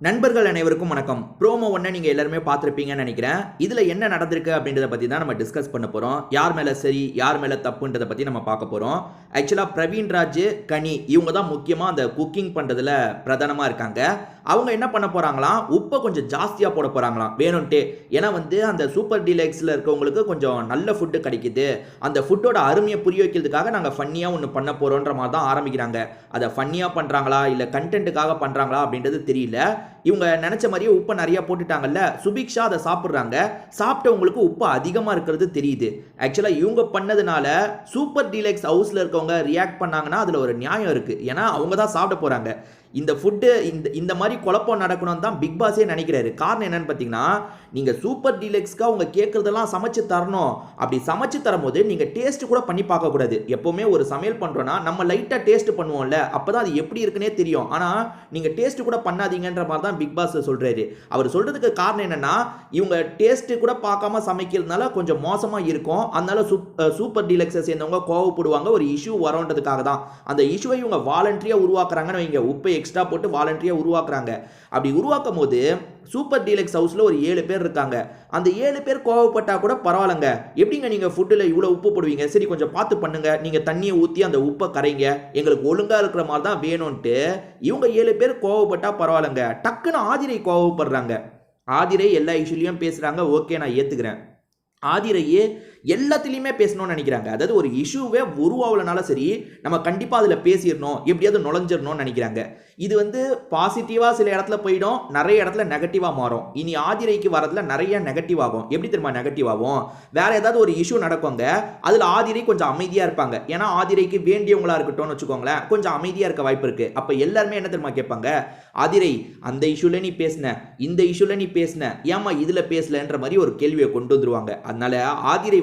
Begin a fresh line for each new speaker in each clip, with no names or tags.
நண்பர்கள் அனைவருக்கும் வணக்கம். ப்ரோமோ ஒன்றை நீங்கள் எல்லாருமே பார்த்துருப்பீங்கன்னு நினைக்கிறேன். இதில் என்ன நடந்திருக்கு அப்படின்றத பற்றி தான் நம்ம டிஸ்கஸ் பண்ண போகிறோம். யார் மேலே சரி யார் மேலே தப்புன்றதை பற்றி நம்ம பார்க்க போகிறோம். ஆக்சுவலாக பிரவீன்ராஜ், கனி இவங்க தான் முக்கியமாக அந்த குக்கிங் பண்ணுறதுல பிரதானமாக இருக்காங்க. அவங்க என்ன பண்ண போகிறாங்களாம், உப்பை கொஞ்சம் ஜாஸ்தியாக போட போகிறாங்களாம் வேணும்ட்டே. ஏன்னா அந்த சூப்பர் டீலக்ஸில் இருக்கவங்களுக்கு கொஞ்சம் நல்ல ஃபுட்டு கிடைக்குது, அந்த ஃபுட்டோட அருமையை புரிய வைக்கிறதுக்காக நாங்கள் ஃபன்னியாக ஒன்று பண்ண போகிறோன்ற மாதிரி தான் ஆரம்பிக்கிறாங்க. அதை ஃபன்னியாக பண்ணுறாங்களா இல்லை கண்டென்ட்டுக்காக பண்ணுறாங்களா அப்படின்றது தெரியல. இவங்க நினைச்ச மாதிரியே உப்பை நிறைய போட்டுட்டாங்கல்ல, சுபிக்ஷா அதை சாப்பிட்றாங்க. சாப்பிட்டவங்களுக்கு உப்பு அதிகமாக இருக்கிறது தெரியுது. ஆக்சுவலாக இவங்க பண்ணதுனால சூப்பர் டீலக்ஸ் ஹவுஸில் இருக்கவங்க ரியாக்ட் பண்ணாங்கன்னா அதில் ஒரு நியாயம் இருக்குது. ஏன்னா அவங்க தான் சாப்பிட போகிறாங்க. இந்த ஃபுட்டு இந்த மாதிரி குழப்பம் நடக்கணும்னு தான் பிக் பாஸே நினைக்கிறாரு. காரணம் என்னன்னு பார்த்தீங்கன்னா, நீங்கள் சூப்பர் டீலக்ஸ்க்கு அவங்க கேட்குறதெல்லாம் சமைச்சு தரணும். அப்படி சமைச்சு தரும்போது நீங்கள் டேஸ்ட் கூட பண்ணி பார்க்கக்கூடாது. எப்போவுமே ஒரு சமையல் பண்ணுறோன்னா நம்ம லைட்டாக டேஸ்ட் பண்ணுவோம்ல, அப்போ தான் அது எப்படி இருக்குன்னே தெரியும். ஆனால் நீங்கள் டேஸ்ட் கூட பண்ணாதீங்கன்ற மாதிரி தான் பிக் பாஸ் சொல்கிறாரு. அவர் சொல்கிறதுக்கு காரணம் என்னென்னா, இவங்க டேஸ்ட்டு கூட பார்க்காம சமைக்கிறதுனால கொஞ்சம் மோசமாக இருக்கும். அதனால சூப்பர் டீலக்ஸை சேர்ந்தவங்க கோவப்படுவாங்க, ஒரு இஷ்யூ வரோன்றதுக்காக தான். அந்த இஷ்யூவை இவங்க வாலண்டரியாக உருவாக்குறாங்கன்னு வைங்க, உப்பை எக்ஸ்ட்ரா போட்டு வாலண்டரியா உருவாக்குறாங்க. அப்படி உருவாக்கும் போது சூப்பர் டீலக்ஸ் ஹவுஸ்ல ஒரு 7 பேர் இருக்காங்க. அந்த 7 பேர் கோவப்பட்டா கூட பரவாயில்லைங்க. எப்படிங்க நீங்க ஃபுட்டில் இவ்வளோ உப்பு போடுவீங்க, சரி கொஞ்சம் பார்த்து பண்ணுங்க, நீங்க தண்ணியை ஊற்றி அந்த உப்பை கரைங்க, எங்களுக்கு ஒழுங்கா இருக்கிற மாதிரி தான் வேணும்ட்டு இவங்க 7 பேர் கோவப்பட்டா பரவாயில்லைங்க. டக்குன்னு ஆதிரை கோவப்படுறாங்க. ஆதிரை எல்லா இஷ்யூலையும் பேசுறாங்க, ஓகே நான் ஏத்துக்கிறேன். ஆதிரையே எல்லாத்துலேயுமே பேசணும்னு நினைக்கிறாங்க. அதாவது ஒரு இஷ்யூவே உருவாகலனால சரி, நம்ம கண்டிப்பாக அதில் பேசிடணும், எப்படியாவது நுழைஞ்சிடணும்னு நினைக்கிறாங்க. இது பாசிட்டிவாக சில இடத்துல போயிடும், நிறைய இடத்துல நெகட்டிவாக மாறும். இனி ஆதிரைக்கு வரதுல நிறைய நெகட்டிவ் ஆகும். எப்படி தெரியுமா நெகட்டிவ் ஆகும்? வேற ஏதாவது ஒரு இஷ்யூ நடக்குங்க, அதில் ஆதிரை கொஞ்சம் அமைதியாக இருப்பாங்க. ஏன்னா ஆதிரைக்கு வேண்டியவங்களா இருக்கட்டும்னு வச்சுக்கோங்களேன், கொஞ்சம் அமைதியாக இருக்க வாய்ப்பு இருக்கு. அப்போ எல்லாருமே என்ன தெரியுமா கேட்பாங்க, ஆதிரை அந்த இஷ்யூல நீ பேசின, இந்த இஷ்யூல நீ பேசின, ஏமா இதில் பேசலன்ற மாதிரி ஒரு கேள்வியை கொண்டு வந்துருவாங்க. அதனால ஆதிரை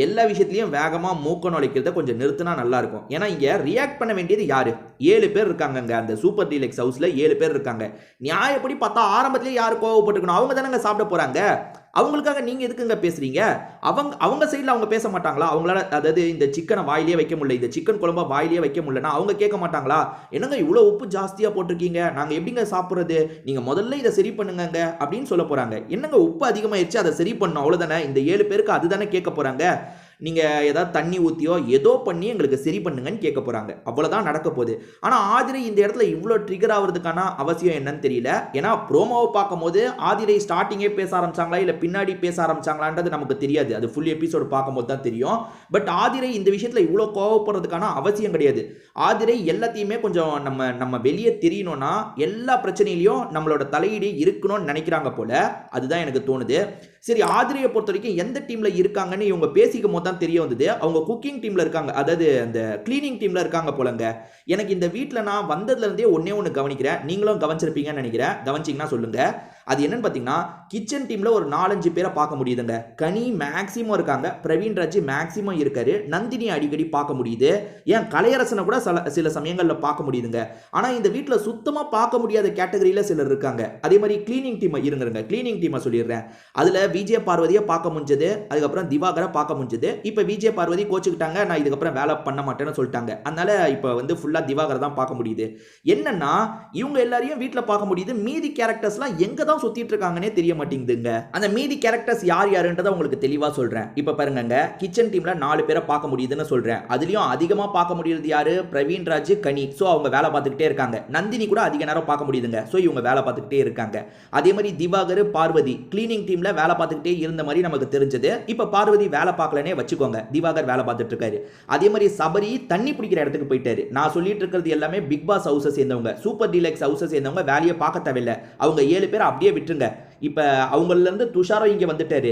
எல்லா விஷயத்திலையும் வேகமா மூக்க நுழைக்கிறத கொஞ்சம் நிறுத்தினா நல்லா இருக்கும். ஏன்னா இங்க ரியாக்ட் பண்ண வேண்டியது யாரு? 7 பேர் இருக்காங்க. அந்த சூப்பர் டீலக்ஸ் ஹவுஸ்ல 7 பேர் இருக்காங்க. நியாயப்படி பார்த்தா ஆரம்பத்திலே யாரு கோவப்பட்டுக்கணும்? அவங்க தானங்க சாப்பிட போறாங்க. அவங்களுக்காக நீங்க எதுக்குங்க பேசுறீங்க? அவங்க சைடில் அவங்க பேச மாட்டாங்களா? அவங்களால, அதாவது இந்த சிக்கனை வாயிலே வைக்க முடியல, இந்த சிக்கன் குழம்பா வாயிலே வைக்க முடியலன்னா அவங்க கேட்க மாட்டாங்களா? என்னங்க இவ்வளோ உப்பு ஜாஸ்தியாக போட்டிருக்கீங்க, நாங்கள் எப்படிங்க சாப்பிட்றது, நீங்கள் முதல்ல இதை சரி பண்ணுங்க அப்படின்னு சொல்ல போறாங்க. என்னங்க உப்பு அதிகமாகிடுச்சு, அதை சரி பண்ணணும், அவ்வளோதானே. இந்த 7 பேருக்கு அதுதானே கேட்க போறாங்க. நீங்கள் ஏதாவது தண்ணி ஊற்றியோ ஏதோ பண்ணி எங்களுக்கு சரி பண்ணுங்கன்னு கேட்க போகிறாங்க. அவ்வளோதான் நடக்க போகுது. ஆனால் ஆதிரை இந்த இடத்துல இவ்வளோ ட்ரிகர் ஆகிறதுக்கான அவசியம் என்னன்னு தெரியல. ஏன்னா ப்ரோமோவை பார்க்கும்போது ஆதிரை ஸ்டார்டிங்கே பேச ஆரம்பிச்சாங்களா இல்லை பின்னாடி பேச ஆரம்பிச்சாங்களான்றது நமக்கு தெரியாது. அது ஃபுல் எபிசோடு பார்க்கும்போது தான் தெரியும். பட் ஆதிரை இந்த விஷயத்தில் இவ்வளோ கோவப்படுறதுக்கான அவசியம் கிடையாது. ஆதிரை எல்லாத்தையுமே கொஞ்சம் நம்ம வெளியே தெரியணும்னா எல்லா பிரச்சனையிலையும் நம்மளோட தலையீடு இருக்கணும்னு நினைக்கிறாங்க போல. அதுதான் எனக்கு தோணுது. சரி, ஆதிரையை பொறுத்த வரைக்கும் எந்த டீம்ல இருக்காங்கன்னு இவங்க பேசிக்கும் போது தான் தெரிய வந்தது. அவங்க குக்கிங் டீம்ல இருக்காங்க, அதாவது அந்த கிளீனிங் டீம்ல இருக்காங்க போலங்க. எனக்கு இந்த வீட்டில் நான் வந்ததுல இருந்தே ஒன்று கவனிக்கிறேன், நீங்களும் கவனிச்சிருப்பீங்கன்னு நினைக்கிறேன். கவனிச்சிங்கன்னா சொல்லுங்க. அது என்னன்னு பார்த்தீங்கன்னா, கிச்சன் டீம்ல ஒரு 4-5 பேரை பார்க்க முடியுதுங்க. கனி மேக்சிமம் இருக்காங்க, பிரவீன்ராஜ் மேக்சிமம் இருக்காரு, நந்தினி அடிக்கடி பார்க்க முடியுது, ஏன் கலையரசனை கூட சில சமயங்களில் பார்க்க முடியுதுங்க. ஆனால் இந்த வீட்டில் சுத்தமாக பார்க்க முடியாத கேட்டகரியில் சிலர் இருக்காங்க. அதே மாதிரி கிளீனிங் டீம் இருங்க, கிளீனிங் டீமை சொல்லிடுறேன். அதில் விஜய பார்வதியை பார்க்க முடிஞ்சது, அதுக்கப்புறம் திவாகரை பார்க்க முடிஞ்சது. இப்போ விஜய பார்வதி கோச்சுக்கிட்டாங்க, நான் இதுக்கப்புறம் வேலை பண்ண மாட்டேன்னு சொல்லிட்டாங்க. அதனால இப்போ ஃபுல்லாக திவாகரை தான் பார்க்க முடியுது. என்னன்னா இவங்க எல்லாரையும் வீட்டில் பார்க்க முடியுது, மீதி கேரக்டர்ஸ்லாம் எங்க தான் சுத்திட்டு இருக்காங்கன்னே தெரிய மாட்டேங்குதுங்க. அந்த மீதி கேரக்டர்ஸ் யாருன்றதை உங்களுக்கு தெளிவா சொல்றேன். இப்ப பாருங்க, கிச்சன் டீம்ல 4 பேரை பார்க்க முடியுதுன்னு சொல்றேன். அதுலயும் அதிகமா பார்க்க முடியுது யாரு? பிரவீன்ராஜ், கனி. சோ அவங்க வேலை பார்த்துக்கிட்டே இருக்காங்க. நந்தினி கூட அதிக நேரம் பார்க்க முடியுதுங்க. சோ இவங்க வேலை பார்த்துக்கிட்டே இருக்காங்க. அதே மாதிரி திவாகர், பார்வதி கிளீனிங் டீம்ல வேலை பார்த்துக்கிட்டே இருந்த மாதிரி நமக்கு தெரிஞ்சது. இப்ப பார்வதி வேலை பார்க்கலனே வச்சுக்கோங்க, திவாகர் வேலை பார்த்துட்டு இருக்காரு. அதே மாதிரி சபரி தண்ணி பிடிக்கிற இடத்துக்கு போயிட்டாரு. நான் சொல்லிட்டு இருக்கிறது எல்லாமே பிக் பாஸ் ஹவுஸை சேர்ந்தவங்க, சூப்பர் டீலக்ஸ் ஹவுஸை சேர்ந்தவங்க வேலையை பார்க்க தேவையில்லை. அவங்க 7 பேர் அப்படியே விட்டுருங்க. இப்போ அவங்களிருந்து துஷாரும் இங்கே வந்துட்டாரு,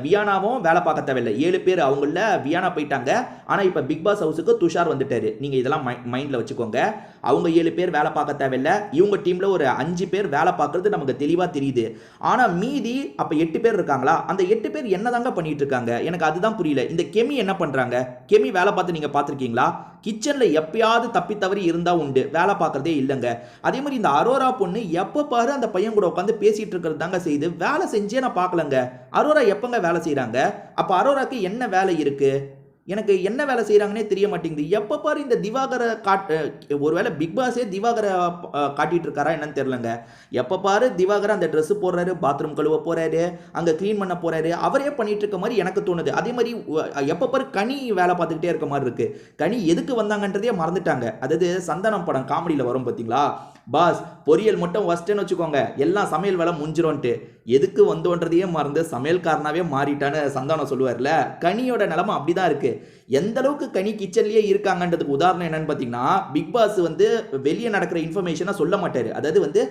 வியானாவும் வேலை பார்க்க தேவையில்லை. 7 பேர் அவங்கள வியானா போயிட்டாங்க. ஆனால் இப்போ பிக் பாஸ் ஹவுஸுக்கு துஷார் வந்துட்டாரு. நீங்கள் இதெல்லாம் மைண்டில் வச்சுக்கோங்க. அவங்க 7 பேர் வேலை பார்க்க தேவையில்லை. இவங்க டீமில் ஒரு 5 பேர் வேலை பார்க்கறது நமக்கு தெளிவாக தெரியுது. ஆனால் மீதி அப்போ 8 பேர் இருக்காங்களா? அந்த 8 பேர் என்னதாங்க பண்ணிட்டு இருக்காங்க? எனக்கு அதுதான் புரியல. இந்த கெமி என்ன பண்ணுறாங்க? கெமி வேலை பார்த்து நீங்கள் பார்த்துருக்கீங்களா? கிச்சனில் எப்பயாவது தப்பி தவறி இருந்தால் உண்டு, வேலை பார்க்குறதே இல்லைங்க. அதே மாதிரி இந்த அரோரா பொண்ணு எப்போ பாரு அந்த பையன் கூட உட்காந்து பேசிகிட்டு இருக்கிறது தாங்க செய்து, வேலை செஞ்சே நான் பார்க்கலங்க. அரோரா எப்போங்க வேலை செய்கிறாங்க? அப்போ அரோராக்கு என்ன வேலை இருக்குது? எனக்கு என்ன வேலை செய்றாங்கன்னே தெரிய மாட்டேங்குது. எப்ப பாரு இந்த திவாகர ஒருவேளை பிக் பாஸே திவாகர காட்டிட்டு இருக்காரா என்னன்னு தெரியலங்க. எப்ப பாரு திவாகர் அந்த ட்ரெஸ் போடுறாரு, பாத்ரூம் கழுவ போறாரு, அங்க கிளீன் பண்ண போறாரு. அவரே பண்ணிட்டு இருக்க மாரி எனக்கு தோணுது. அதே மாரி எப்ப பாரு கனி வேலை பார்த்துக்கிட்டே இருக்க மாரி இருக்கு. கனி எதுக்கு வந்தாங்கன்றதையே மறந்துட்டாங்க. அதாவது சந்தானம் படம் காமெடியில வரும் பார்த்தீங்களா? பாஸ் பொரியல் மட்டும் வச்சிட்டேன்னு வச்சுக்கோங்க, எல்லாம் சமையல் வேலை முடிஞ்சிரும்ன்ட்டு. எதுக்கு வந்தோன்றதையே மறந்து சமையல்காரனாவே மாறிட்டான்னு சந்தானம் சொல்லுவார்ல. கனியோட நிலைமை அப்படிதான் இருக்கு. எந்த அளவுக்கு கனி கிச்சன்லயே இருக்காங்கன்றதுக்கு உதாரணம் என்னன்னு பார்த்தீங்கன்னா, பிக் பாஸ் வந்து வெளியே நடக்கிற இன்ஃபர்மேஷனை சொல்ல மாட்டாரு. அதாவது வந்து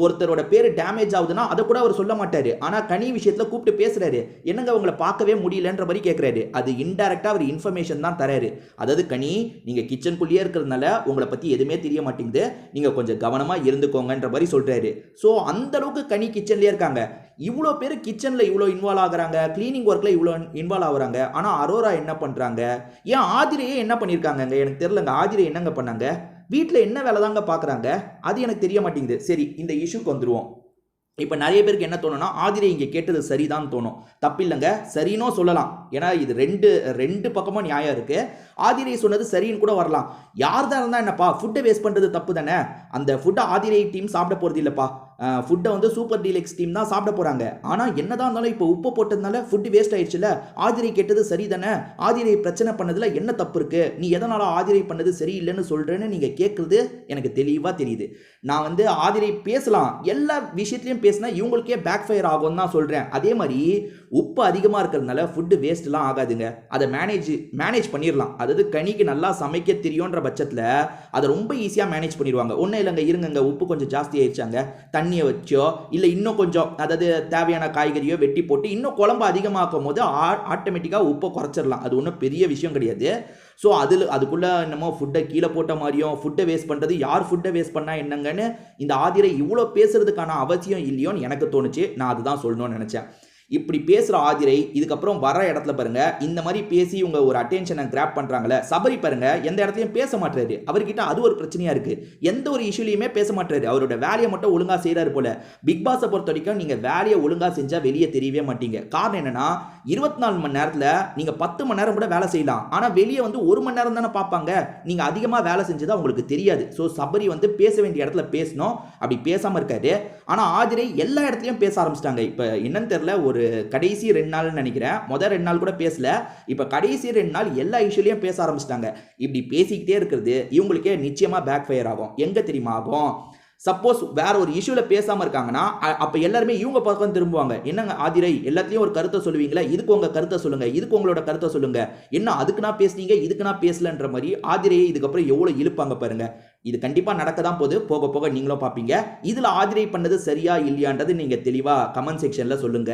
ஒருத்தரோட பேரு டேமேஜ் ஆகுதுன்னா அதை கூட அவர் சொல்ல மாட்டாரு. ஆனா கனி விஷயத்துல கூப்பிட்டு பேசுறாரு. என்னங்க உங்களை பார்க்கவே முடியலன்ற மாதிரி கேட்கிறாரு. அது இன்டைரக்டா அவர் இன்ஃபர்மேஷன் தான் தராரு. அதாவது கனி நீங்க கிச்சனுக்குள்ளேயே இருக்கிறதுனால உங்களை பத்தி எதுவுமே தெரிய மாட்டேங்குது, நீங்க கொஞ்சம் கவனமா இருந்துக்கோங்கன்ற மாதிரி சொல்றாரு. ஸோ அந்த அளவுக்கு கனி கிச்சன்லயே இருக்காங்க. இவ்வளோ பேர் கிச்சன்ல இவ்வளோ இன்வால்வ் ஆகுறாங்க, கிளீனிங் ஒர்க்ல இவ்வளோ இன்வால்வ் ஆகுறாங்க. ஆனா அரோரா என்ன பண்றாங்க? ஏன் ஆதிரையே என்ன பண்ணியிருக்காங்க? எனக்கு தெரியலங்க. ஆதிரை என்னங்க பண்ணாங்க? வீட்டில் என்ன வேலை தாங்க பார்க்குறாங்க? அது எனக்கு தெரிய மாட்டேங்குது. சரி, இந்த இஷ்யூக்கு வந்துருவோம். இப்போ நிறைய பேருக்கு என்ன தோணும்னா, ஆதிரை இங்கே கேட்டது சரிதான் தோணும். தப்பில்லைங்க, சரின்னும் சொல்லலாம். ஏன்னா இது ரெண்டு பக்கமும் நியாயம் இருக்கு. ஆதிரை சொன்னது சரின்னு கூட வரலாம். யார் தான் இருந்தால் என்னப்பா, ஃபுட்டை வேஸ்ட் பண்ணுறது தப்பு தானே. அந்த ஃபுட்டை ஆதிரை டீம் சாப்பிட போகிறது இல்லைப்பா. ஃபுட்டை வந்து சூப்பர் டீலக்ஸ் டீம் தான் சாப்பிட போகிறாங்க. ஆனால் என்னதான் இருந்தாலும் இப்போ உப்பு போட்டதுனால ஃபுட்டு வேஸ்ட் ஆயிடுச்சுல. ஆதிரை கேட்டது சரி தானே. ஆதிரை பிரச்சனை பண்ணதில் என்ன தப்பு இருக்குது? நீ எதனால் ஆதிரை பண்ணது சரியில்லைன்னு சொல்கிறேன்னு நீங்கள் கேட்குறது எனக்கு தெளிவாக தெரியுது. நான் வந்து ஆதிரை பேசலாம், எல்லா விஷயத்துலையும் பேசினா இவங்களுக்கே பேக் ஃபயர் ஆகும் தான் சொல்கிறேன். அதே மாதிரி உப்பு அதிகமாக இருக்கிறதுனால ஃபுட்டு வேஸ்ட்லாம் ஆகாதுங்க. அதை மேனேஜ் பண்ணிடலாம். அதாவது கனிக்கு நல்லா சமைக்க தெரியுன்ற பட்சத்தில் அதை ரொம்ப ஈஸியாக மேனேஜ் பண்ணிடுவாங்க. ஒன்றும் இல்லைங்க, இருங்கங்க உப்பு கொஞ்சம் ஜாஸ்தி ஆயிடுச்சாங்க, தண்ணியை வச்சோ இல்லை இன்னும் கொஞ்சம் அதாவது தேவையான காய்கறியோ வெட்டி போட்டு இன்னும் குழம்பு அதிகமாக்கும் போது ஆட்டோமேட்டிக்காக உப்பை குறைச்சிடலாம். அது ஒன்றும் பெரிய விஷயம் கிடையாது. ஸோ அதுக்குள்ளே என்னமோ ஃபுட்டை கீழே போட்ட மாதிரியும் ஃபுட்டை வேஸ்ட் பண்ணுறது, யார் ஃபுட்டை வேஸ்ட் பண்ணால் என்னங்கன்னு இந்த ஆதிரை இவ்வளோ பேசுறதுக்கான அவசியம் இல்லையோன்னு எனக்கு தோணுச்சு. நான் அதுதான் சொல்லணும்னு நினச்சேன். இப்படி பேசுகிற ஆதிரை இதுக்கப்புறம் வர இடத்துல பாருங்க, இந்த மாதிரி பேசி இவங்க ஒரு அட்டென்ஷனை கிராப் பண்ணுறாங்களே. சபரி பாருங்க, எந்த இடத்துலையும் பேச மாட்டாரு. அவர்கிட்ட அது ஒரு பிரச்சனையா இருக்கு. எந்த ஒரு இஷ்யூலையுமே பேச மாட்டாரு. அவரோட வேலையை மட்டும் ஒழுங்கா செய்யறாரு போல. பிக் பாஸை பொறுத்த வரைக்கும் நீங்க வேலையை ஒழுங்கா செஞ்சா வெளியே தெரியவே மாட்டீங்க. காரணம் என்னன்னா, 24 மணி நேரத்தில் நீங்க 10 மணி நேரம் கூட வேலை செய்யலாம். ஆனால் வெளியே வந்து 1 மணி நேரம் தானே பார்ப்பாங்க. நீங்க அதிகமாக வேலை செஞ்சதா உங்களுக்கு தெரியாது. ஸோ சபரி வந்து பேச வேண்டிய இடத்துல பேசணும், அப்படி பேசாம இருக்காரு. ஆனால் ஆதிரை எல்லா இடத்துலையும் பேச ஆரம்பிச்சிட்டாங்க. இப்போ என்னன்னு தெரியல, ஒரு கடைசி 2 நாள்னு நினைக்கிறேன். முதல் 2 நாள் கூட பேசல. இப்ப கடைசி 2 நாள் எல்லா இஷ்யூலையும் பேச ஆரம்பிச்சிட்டாங்க. இப்படி பேசிக்கிட்டே இருக்கிறது இவங்களுக்கே நிச்சயமா பேக் ஃபயர் ஆகும். எங்க தெரியுமா ஆகும்? சப்போஸ் வேற ஒரு இஷ்யூல பேசாம இருக்காங்கன்னா அப்ப எல்லாருமே இவங்க பக்கம் திரும்புவாங்க. என்னங்க ஆதிரை எல்லாத்தையும் ஒரு கருத்தை சொல்லுவீங்களா, இதுக்கு உங்க கருத்தை சொல்லுங்க, இதுக்கு உங்களோட கருத்தை சொல்லுங்க, என்ன அதுக்கு நான் பேசுனீங்க இதுக்கு நான் பேசலன்ற மாதிரி ஆதிரையை இதுக்கப்புறம் எவ்வளவு இழுப்பாங்க பாருங்க. இது கண்டிப்பா நடக்க தான் போகுது. போக போக நீங்களும் பார்ப்பீங்க. இதுல ஆதிரை பண்ணது சரியா இல்லையான்றது நீங்க தெளிவா கமெண்ட் செக்ஷன்ல சொல்லுங்க.